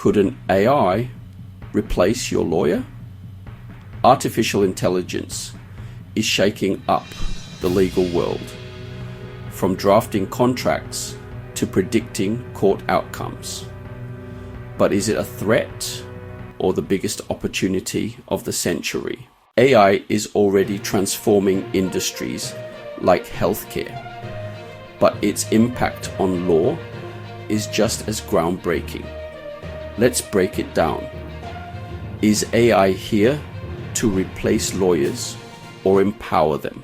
Could an AI replace your lawyer? Artificial intelligence is shaking up the legal world, from drafting contracts to predicting court outcomes. But is it a threat or the biggest opportunity of the century? AI is already transforming industries like healthcare, but its impact on law is just as groundbreaking. Let's break it down. Is AI here to replace lawyers or empower them?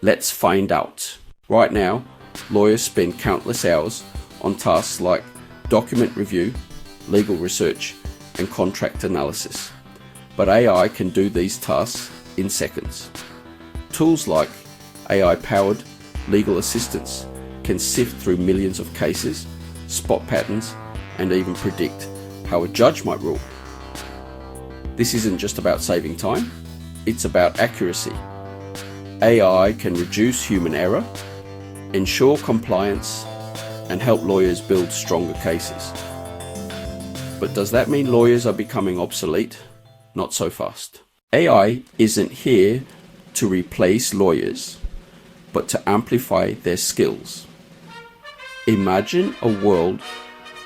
Let's find out. Right now, lawyers spend countless hours on tasks like document review, legal research, and contract analysis. But AI can do these tasks in seconds. Tools like AI-powered legal assistance can sift through millions of cases, spot patterns, and even predict how a judge might rule. This isn't just about saving time, it's about accuracy. AI can reduce human error, ensure compliance, and help lawyers build stronger cases. But does that mean lawyers are becoming obsolete? Not so fast. AI isn't here to replace lawyers, but to amplify their skills. Imagine a world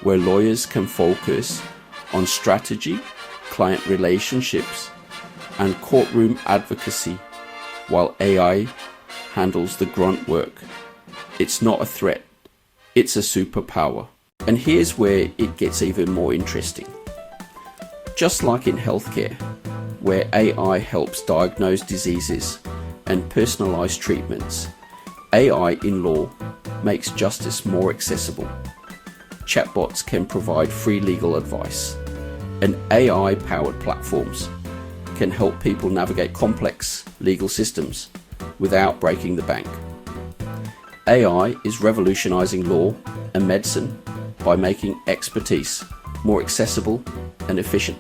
where lawyers can focus on strategy, client relationships, and courtroom advocacy while AI handles the grunt work. It's not a threat, it's a superpower. And here's where it gets even more interesting. Just like in healthcare, where AI helps diagnose diseases and personalize treatments, AI in law makes justice more accessible. Chatbots can provide free legal advice, and AI-powered platforms can help people navigate complex legal systems without breaking the bank. AI is revolutionizing law and medicine by making expertise more accessible and efficient.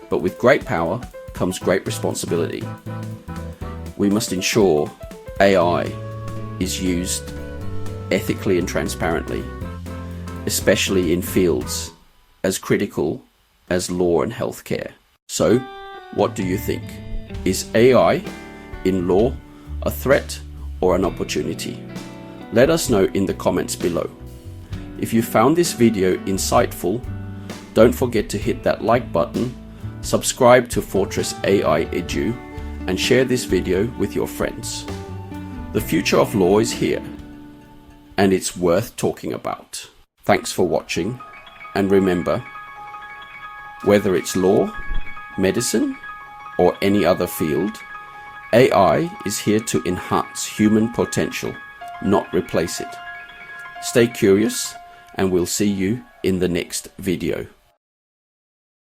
But with great power comes great responsibility. We must ensure AI is used ethically and transparently, especially in fields as critical as law and healthcare. So, what do you think? Is AI in law a threat or an opportunity? Let us know in the comments below. If you found this video insightful, don't forget to hit that like button, subscribe to Fortress AI Edu, and share this video with your friends. The future of law is here, and it's worth talking about. Thanks for watching, and remember, whether it's law, medicine, or any other field, AI is here to enhance human potential, not replace it. Stay curious, and we'll see you in the next video.